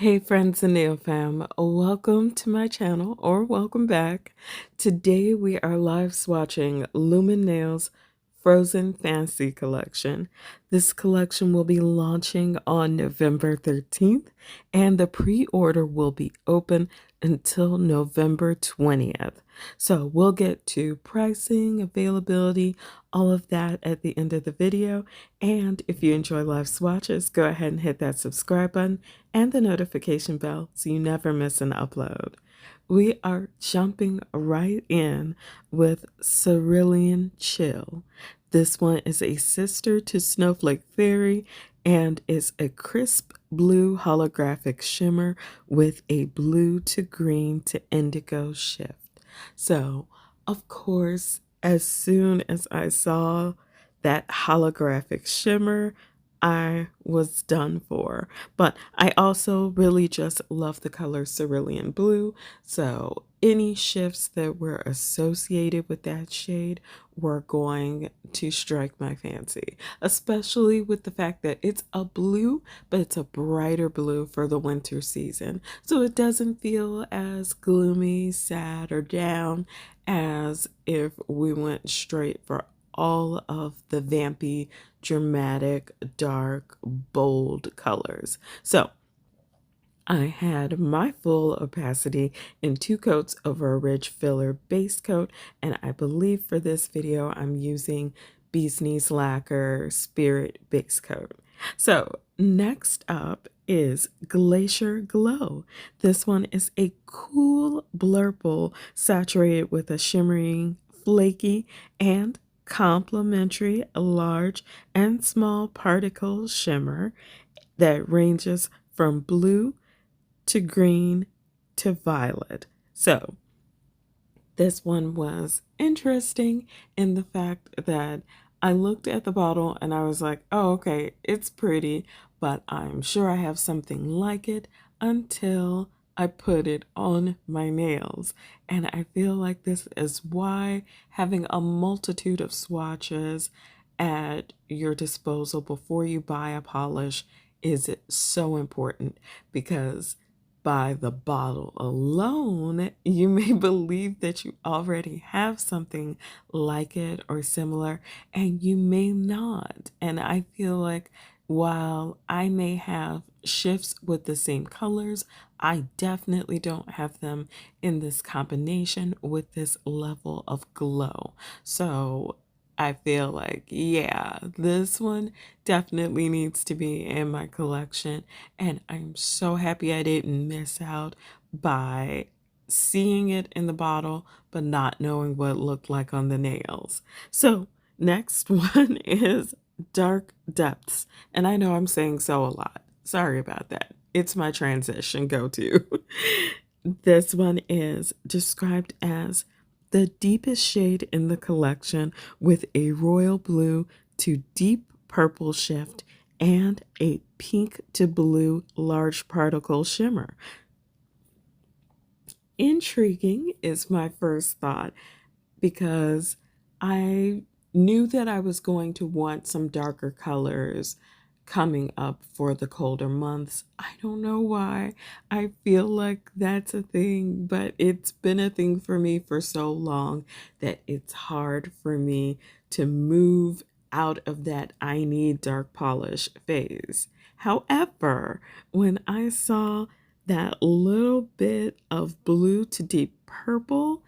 Hey friends and nail fam, welcome to my channel or welcome back. Today we are live swatching Lumen Nails Frozen Fantasy collection. This collection will be launching on November 13th and the pre-order will be open until November 20th. So we'll get to pricing, availability, all of that at the end of the video. And if you enjoy live swatches, go ahead and hit that subscribe button and the notification bell so you never miss an upload. We are jumping right in with Cillian Chill. This one is a sister to Snowflake Fairy and is a crisp blue holographic shimmer with a blue to green to indigo shift. So, of course, as soon as I saw that holographic shimmer, I was done for. But I also really just love the color cerulean blue. So any shifts that were associated with that shade were going to strike my fancy, especially with the fact that it's a blue, but it's a brighter blue for the winter season. So it doesn't feel as gloomy, sad, or down as if we went straight for all of the vampy, dramatic, dark, bold colors. So I had my full opacity in 2 coats of a Ridge Filler base coat, and I believe for this video I'm using Bee's Knees Lacquer Spirit base coat. So next up is Glacier Glow. This one is a cool blurple saturated with a shimmering, flaky, and complementary large and small particle shimmer that ranges from blue to green to violet. So this one was interesting in the fact that I looked at the bottle and I was like, oh, okay, it's pretty, but I'm sure I have something like it until I put it on my nails. And I feel like this is why having a multitude of swatches at your disposal before you buy a polish is so important, because by the bottle alone, you may believe that you already have something like it or similar, and you may not. And I feel like while I may have shifts with the same colors, I definitely don't have them in this combination with this level of glow. So I feel like, yeah, this one definitely needs to be in my collection. And I'm so happy I didn't miss out by seeing it in the bottle, but not knowing what it looked like on the nails. So next one is Dark Depths. And I know I'm saying so a lot. Sorry about that. It's my transition go-to. This one is described as the deepest shade in the collection with a royal blue to deep purple shift and a pink to blue large particle shimmer. Intriguing is my first thought, because I knew that I was going to want some darker colors coming up for the colder months. I don't know why. I feel like that's a thing, but it's been a thing for me for so long that it's hard for me to move out of that I need dark polish phase. However, when I saw that little bit of blue to deep purple,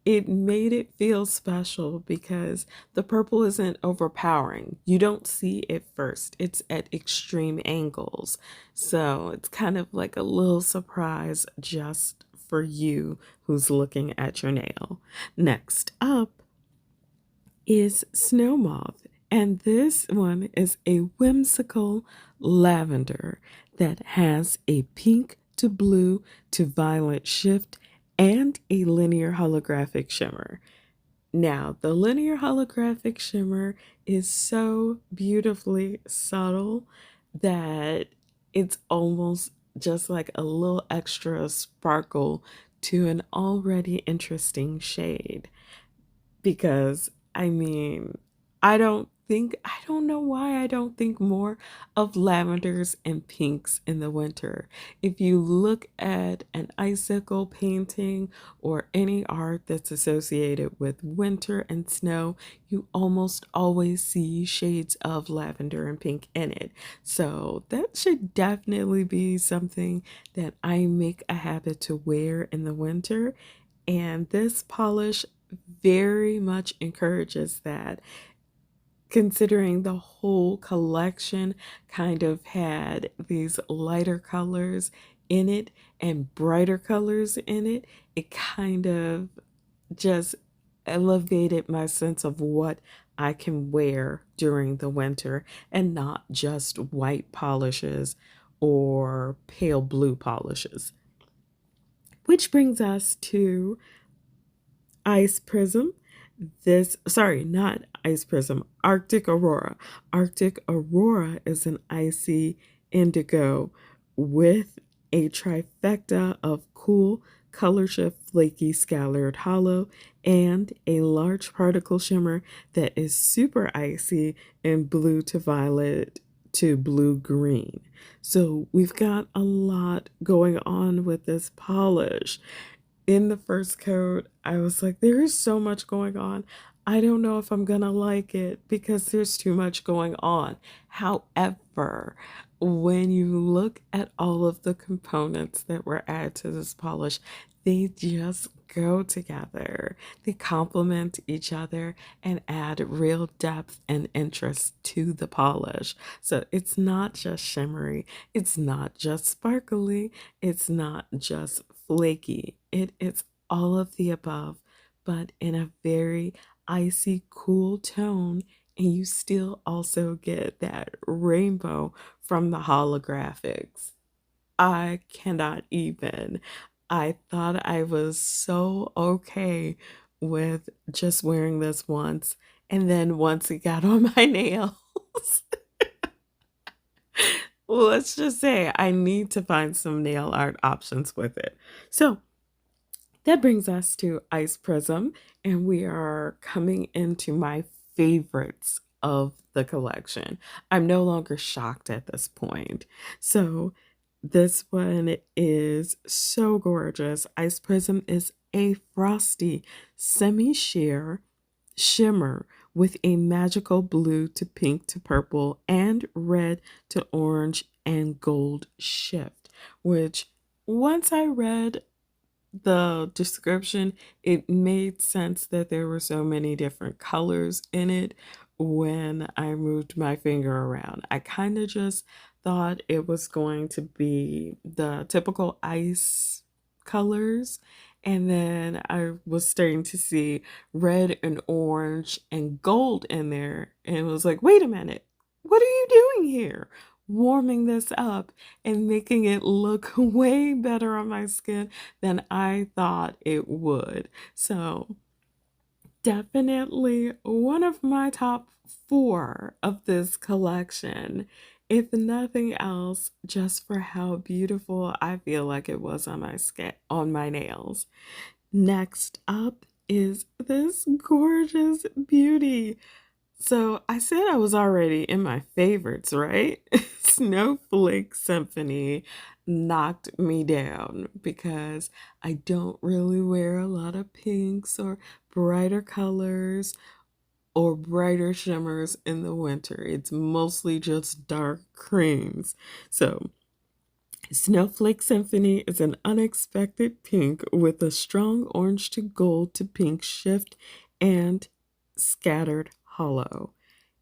it made it feel special because the purple isn't overpowering. You don't see it first. It's at extreme angles. So it's kind of like a little surprise just for you who's looking at your nail. Next up is Snow Moth. And this one is a whimsical lavender that has a pink to blue to violet shift and a linear holographic shimmer. Now, the linear holographic shimmer is so beautifully subtle that it's almost just like a little extra sparkle to an already interesting shade. Because, I mean, I don't I don't know why I don't think more of lavenders and pinks in the winter. If you look at an icicle painting or any art that's associated with winter and snow, you almost always see shades of lavender and pink in it. So that should definitely be something that I make a habit to wear in the winter. And this polish very much encourages that, considering the whole collection kind of had these lighter colors in it and brighter colors in it. It kind of just elevated my sense of what I can wear during the winter and not just white polishes or pale blue polishes. Which brings us to Ice Prism. Sorry, not Ice Prism, Arctic Aurora. Arctic Aurora is an icy indigo with a trifecta of cool color shift flaky scalared hollow and a large particle shimmer that is super icy in blue to violet to blue green. So we've got a lot going on with this polish. In the first coat, I was like, there is so much going on. I don't know if I'm gonna like it because there's too much going on. However, when you look at all of the components that were added to this polish, they just go together. They complement each other and add real depth and interest to the polish. So it's not just shimmery, it's not just sparkly, it's not just flaky. It is all of the above, but in a very icy, cool tone. And you still also get that rainbow from the holographics. I cannot even. I thought I was so okay with just wearing this once. And then once it got on my nails, let's just say I need to find some nail art options with it. So that brings us to Ice Prism, and we are coming into my favorites of the collection. I'm no longer shocked at this point. So, this one is so gorgeous. Ice Prism is a frosty, semi sheer shimmer with a magical blue to pink to purple and red to orange and gold shift, which once I read the description, it made sense that there were so many different colors in it when I moved my finger around. I kind of just thought it was going to be the typical ice colors. And then I was starting to see red and orange and gold in there. And it was like, wait a minute, what are you doing here? Warming this up and making it look way better on my skin than I thought it would. So, definitely one of my top four of this collection. If nothing else, just for how beautiful I feel like it was on my skin, on my nails. Next up is this gorgeous beauty. So I said I was already in my favorites, right? Snowflake Symphony knocked me down because I don't really wear a lot of pinks or brighter colors or brighter shimmers in the winter. It's mostly just dark creams. So Snowflake Symphony is an unexpected pink with a strong orange to gold to pink shift and scattered hollow.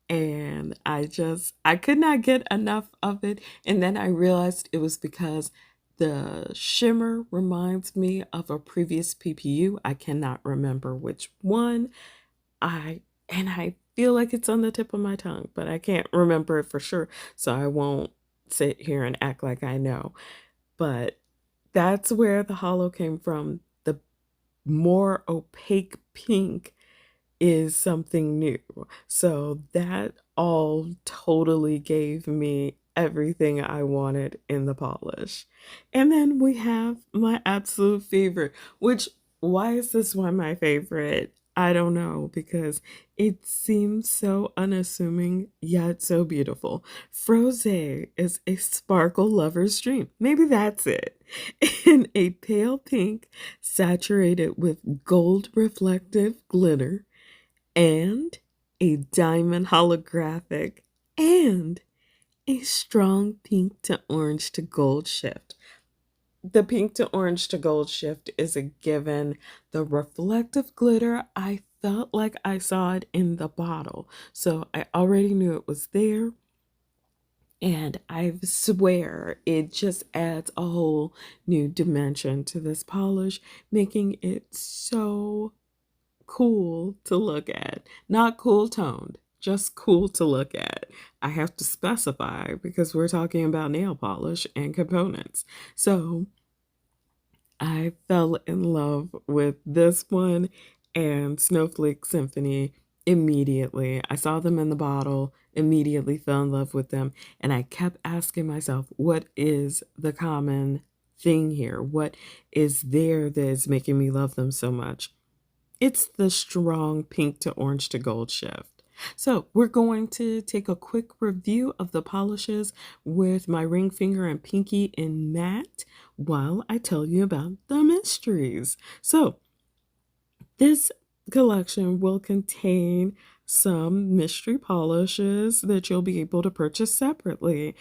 And I could not get enough of it. And then I realized it was because the shimmer reminds me of a previous PPU. I cannot remember which one. I feel like it's on the tip of my tongue, but I can't remember it for sure. So I won't sit here and act like I know. But that's where the hollow came from. The more opaque pink is something new. So that all totally gave me everything I wanted in the polish. And then we have my absolute favorite, which, why is this one my favorite? I don't know because it seems so unassuming yet so beautiful. Froze is a sparkle lover's dream. Maybe that's it. In a pale pink saturated with gold reflective glitter and a diamond holographic and a strong pink to orange to gold shift. The pink to orange to gold shift is a given. The reflective glitter, I felt like I saw it in the bottle. So I already knew it was there. And I swear it just adds a whole new dimension to this polish, making it so cool to look at. Not cool toned, just cool to look at. I have to specify because we're talking about nail polish and components. So I fell in love with this one and Snowflake Symphony immediately. I saw them in the bottle, immediately fell in love with them, and I kept asking myself, what is the common thing here? What is there that is making me love them so much? It's the strong pink to orange to gold shift. So we're going to take a quick review of the polishes with my ring finger and pinky in matte while I tell you about the mysteries. So this collection will contain some mystery polishes that you'll be able to purchase separately.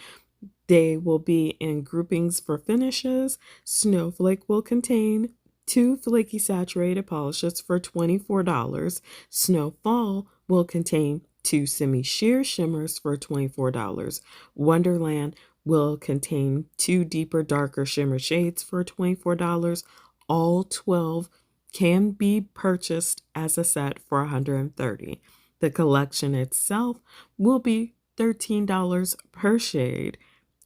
They will be in groupings for finishes. Snowflake will contain two flaky saturated polishes for $24. Snowfall will contain two semi-sheer shimmers for $24. Wonderland will contain two deeper, darker shimmer shades for $24. All 12 can be purchased as a set for $130. The collection itself will be $13 per shade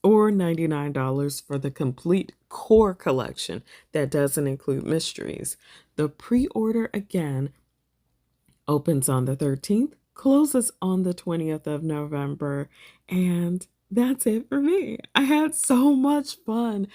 or $99 for the complete core collection that doesn't include mysteries. The pre-order again opens on the 13th, closes on the 20th of November, and that's it for me. I had so much fun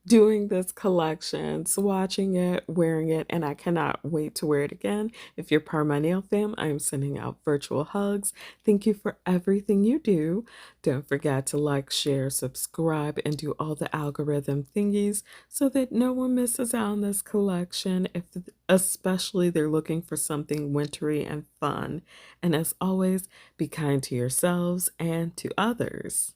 doing this collection, swatching it, wearing it, and I cannot wait to wear it again. If you're part of my nail fam, I am sending out virtual hugs. Thank you for everything you do. Don't forget to like, share, subscribe, and do all the algorithm thingies so that no one misses out on this collection, if especially they're looking for something wintry and fun. And as always, be kind to yourselves and to others.